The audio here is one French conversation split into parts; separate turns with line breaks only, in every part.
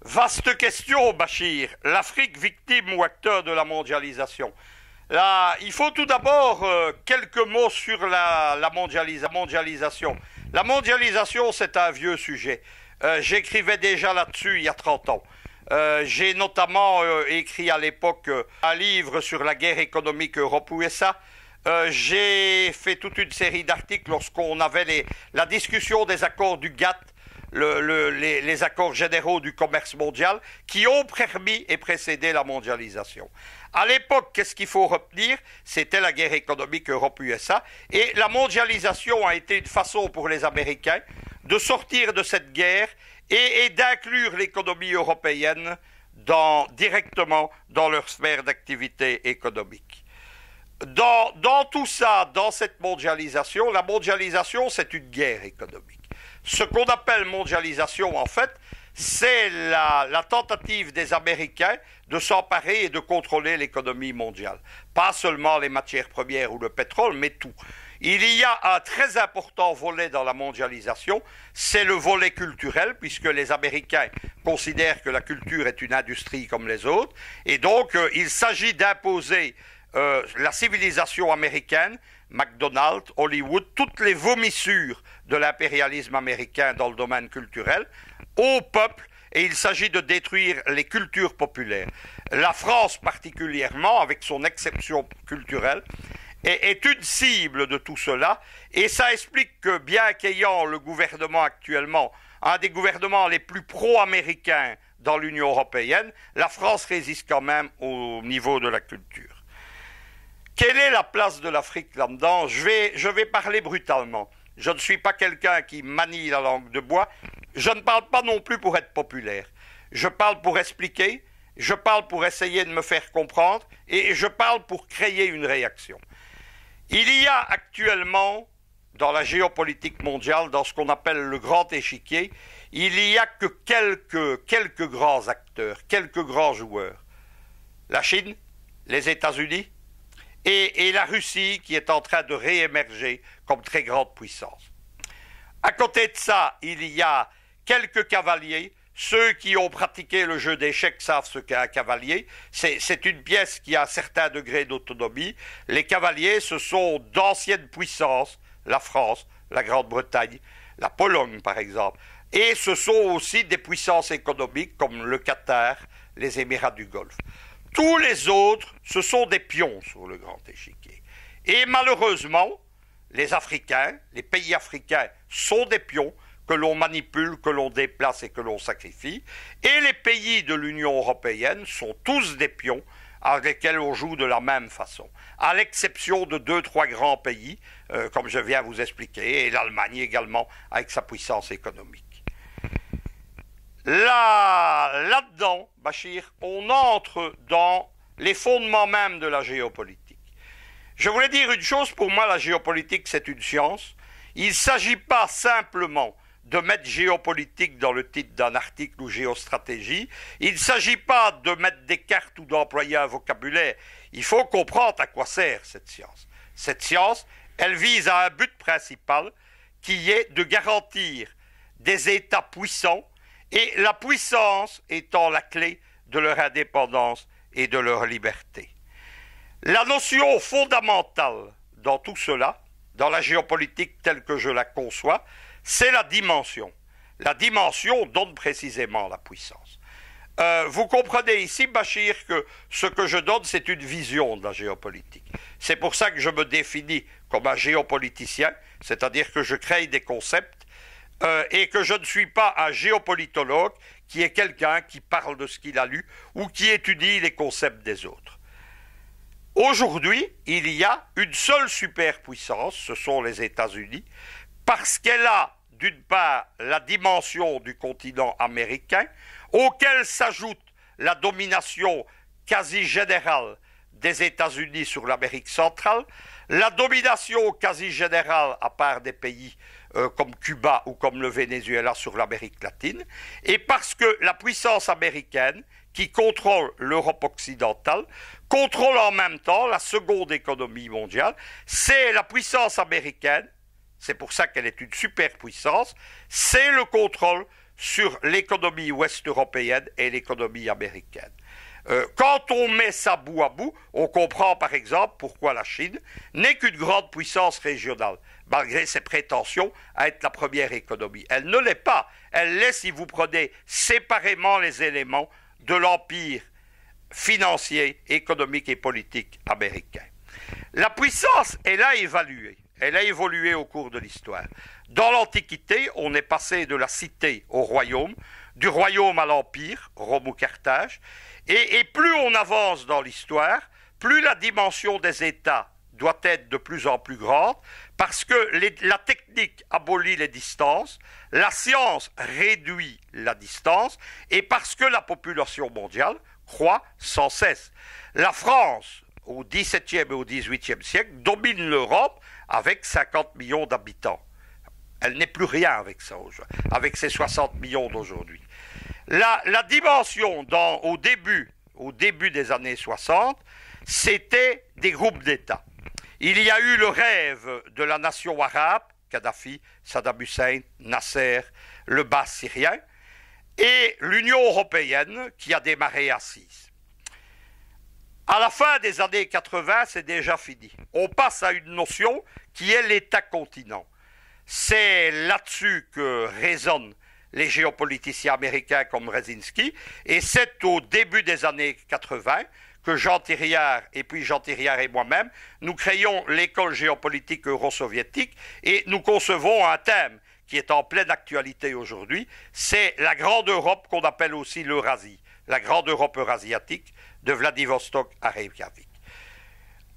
Vaste question, Bachir. L'Afrique victime ou acteur de la mondialisation? Là, il faut tout d'abord quelques mots sur la mondialisation. La mondialisation, c'est un vieux sujet. J'écrivais déjà là-dessus il y a 30 ans. J'ai notamment écrit à l'époque un livre sur la guerre économique Europe-USA. J'ai fait toute une série d'articles lorsqu'on avait la discussion des accords du GATT, les accords généraux du commerce mondial, qui ont permis et précédé la mondialisation. À l'époque, qu'est-ce qu'il faut retenir? C'était la guerre économique Europe-USA, et la mondialisation a été une façon pour les Américains de sortir de cette guerre et d'inclure l'économie européenne directement dans leur sphère d'activité économique. Dans tout ça, dans cette mondialisation, la mondialisation, c'est une guerre économique. Ce qu'on appelle mondialisation, en fait, c'est la tentative des Américains de s'emparer et de contrôler l'économie mondiale. Pas seulement les matières premières ou le pétrole, mais tout. Il y a un très important volet dans la mondialisation, c'est le volet culturel, puisque les Américains considèrent que la culture est une industrie comme les autres, et donc il s'agit d'imposer la civilisation américaine, McDonald's, Hollywood, toutes les vomissures de l'impérialisme américain dans le domaine culturel, au peuple, et il s'agit de détruire les cultures populaires. La France particulièrement, avec son exception culturelle, est une cible de tout cela, et ça explique que bien qu'ayant le gouvernement actuellement, un des gouvernements les plus pro-américains dans l'Union européenne, la France résiste quand même au niveau de la culture. Quelle est la place de l'Afrique là-dedans? Je vais parler brutalement. Je ne suis pas quelqu'un qui manie la langue de bois. Je ne parle pas non plus pour être populaire. Je parle pour expliquer, je parle pour essayer de me faire comprendre, et je parle pour créer une réaction. Il y a actuellement, dans la géopolitique mondiale, dans ce qu'on appelle le grand échiquier, il n'y a que quelques grands acteurs, quelques grands joueurs. La Chine, les États-Unis, et la Russie qui est en train de réémerger comme très grande puissance. À côté de ça, il y a quelques cavaliers. Ceux qui ont pratiqué le jeu d'échecs savent ce qu'est un cavalier. C'est une pièce qui a un certain degré d'autonomie. Les cavaliers, ce sont d'anciennes puissances, la France, la Grande-Bretagne, la Pologne par exemple. Et ce sont aussi des puissances économiques comme le Qatar, les Émirats du Golfe. Tous les autres, ce sont des pions sur le grand échiquier. Et malheureusement, les Africains, les pays africains sont des pions que l'on manipule, que l'on déplace et que l'on sacrifie. Et les pays de l'Union européenne sont tous des pions avec lesquels on joue de la même façon. À l'exception de 2-3 grands pays, comme je viens vous expliquer, et l'Allemagne également avec sa puissance économique. Là-dedans, Bachir, on entre dans les fondements même de la géopolitique. Je voulais dire une chose, pour moi la géopolitique c'est une science. Il ne s'agit pas simplement de mettre géopolitique dans le titre d'un article ou géostratégie. Il ne s'agit pas de mettre des cartes ou d'employer un vocabulaire. Il faut comprendre à quoi sert cette science. Cette science, elle vise à un but principal qui est de garantir des États puissants, et la puissance étant la clé de leur indépendance et de leur liberté. La notion fondamentale dans tout cela, dans la géopolitique telle que je la conçois, c'est la dimension. La dimension donne précisément la puissance. Vous comprenez ici, Bachir, que ce que je donne, c'est une vision de la géopolitique. C'est pour ça que je me définis comme un géopoliticien, c'est-à-dire que je crée des concepts, et que je ne suis pas un géopolitologue qui est quelqu'un qui parle de ce qu'il a lu ou qui étudie les concepts des autres. Aujourd'hui, il y a une seule superpuissance, ce sont les États-Unis, parce qu'elle a d'une part la dimension du continent américain, auquel s'ajoute la domination quasi générale des États-Unis sur l'Amérique centrale, la domination quasi générale à part des pays comme Cuba ou comme le Venezuela sur l'Amérique latine, et parce que la puissance américaine, qui contrôle l'Europe occidentale, contrôle en même temps la seconde économie mondiale. C'est la puissance américaine, c'est pour ça qu'elle est une superpuissance, c'est le contrôle sur l'économie ouest-européenne et l'économie américaine. Quand on met ça bout à bout, on comprend par exemple pourquoi la Chine n'est qu'une grande puissance régionale, malgré ses prétentions à être la première économie. Elle ne l'est pas. Elle l'est si vous prenez séparément les éléments de l'empire financier, économique et politique américain. La puissance, elle a évolué. Elle a évolué au cours de l'histoire. Dans l'Antiquité, on est passé de la cité au royaume, du royaume à l'empire, Rome ou Carthage, et plus on avance dans l'histoire, plus la dimension des États doit être de plus en plus grande, parce que la technique abolit les distances, la science réduit la distance, et parce que la population mondiale croît sans cesse. La France, au XVIIe et au XVIIIe siècle, domine l'Europe avec 50 millions d'habitants. Elle n'est plus rien avec ça, avec ses 60 millions d'aujourd'hui. La dimension au début des années 60, c'était des groupes d'États. Il y a eu le rêve de la nation arabe, Kadhafi, Saddam Hussein, Nasser, le Bas syrien, et l'Union européenne qui a démarré assise. À la fin des années 80, c'est déjà fini. On passe à une notion qui est l'État-continent. C'est là-dessus que résonnent les géopoliticiens américains comme Brzezinski, et c'est au début des années 80 que Jean Thiriard et moi-même, nous créons l'école géopolitique euro-soviétique et nous concevons un thème qui est en pleine actualité aujourd'hui, c'est la grande Europe qu'on appelle aussi l'Eurasie, la grande Europe eurasiatique de Vladivostok à Reykjavik.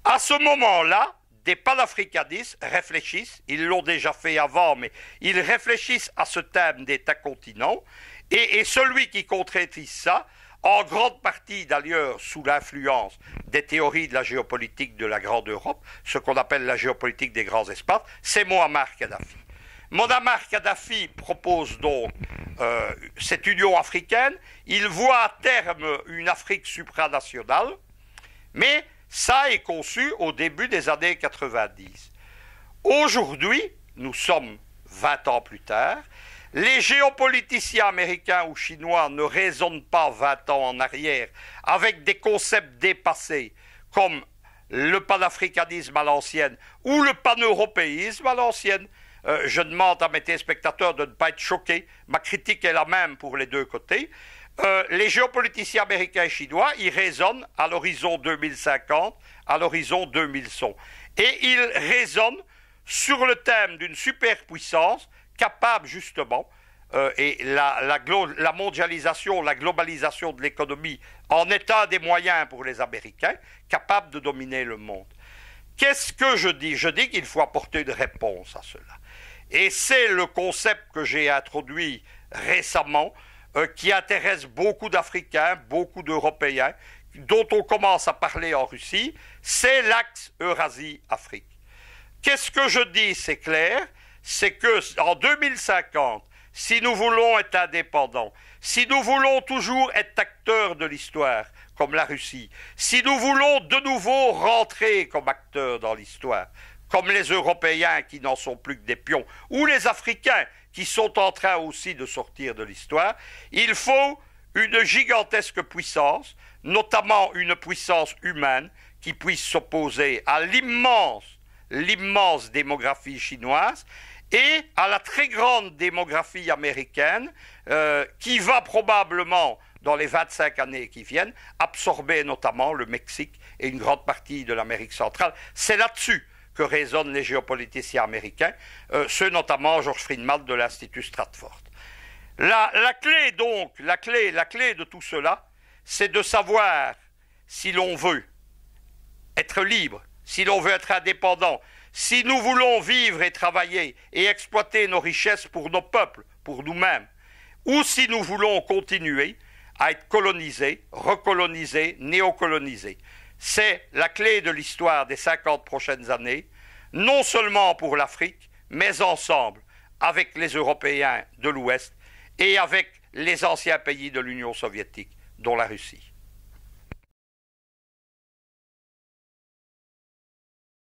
À ce moment-là, des panafricanistes réfléchissent, ils l'ont déjà fait avant, mais ils réfléchissent à ce thème d'État-continent, et celui qui concrétise ça, en grande partie d'ailleurs sous l'influence des théories de la géopolitique de la Grande Europe, ce qu'on appelle la géopolitique des grands espaces, c'est Mouammar Kadhafi. Mouammar Kadhafi propose donc cette union africaine, il voit à terme une Afrique supranationale, mais ça est conçu au début des années 90. Aujourd'hui, nous sommes 20 ans plus tard, les géopoliticiens américains ou chinois ne raisonnent pas 20 ans en arrière avec des concepts dépassés comme le panafricanisme à l'ancienne ou le paneuropéisme à l'ancienne. Je demande à mes téléspectateurs de ne pas être choqués, ma critique est la même pour les deux côtés. Les géopoliticiens américains et chinois, ils raisonnent à l'horizon 2050, à l'horizon 2100. Et ils raisonnent sur le thème d'une superpuissance capable justement, et la mondialisation, la globalisation de l'économie en est un des moyens pour les Américains, capable de dominer le monde. Qu'est-ce que je dis? Je dis qu'il faut apporter une réponse à cela. Et c'est le concept que j'ai introduit récemment, qui intéresse beaucoup d'Africains, beaucoup d'Européens, dont on commence à parler en Russie, c'est l'axe Eurasie-Afrique. Qu'est-ce que je dis? C'est clair, c'est qu'en 2050, si nous voulons être indépendants, si nous voulons toujours être acteurs de l'histoire, comme la Russie, si nous voulons de nouveau rentrer comme acteurs dans l'histoire, comme les Européens qui n'en sont plus que des pions, ou les Africains qui sont en train aussi de sortir de l'histoire, il faut une gigantesque puissance, notamment une puissance humaine qui puisse s'opposer à l'immense démographie chinoise et à la très grande démographie américaine qui va probablement, dans les 25 années qui viennent, absorber notamment le Mexique et une grande partie de l'Amérique centrale. C'est là-dessus que raisonnent les géopoliticiens américains, ceux notamment George Friedman de l'Institut Stratford. La clé de tout cela, c'est de savoir si l'on veut être libre, si l'on veut être indépendant, si nous voulons vivre et travailler et exploiter nos richesses pour nos peuples, pour nous-mêmes, ou si nous voulons continuer à être colonisés, recolonisés, néocolonisés. C'est la clé de l'histoire des 50 prochaines années, non seulement pour l'Afrique, mais ensemble avec les Européens de l'Ouest et avec les anciens pays de l'Union soviétique, dont la Russie.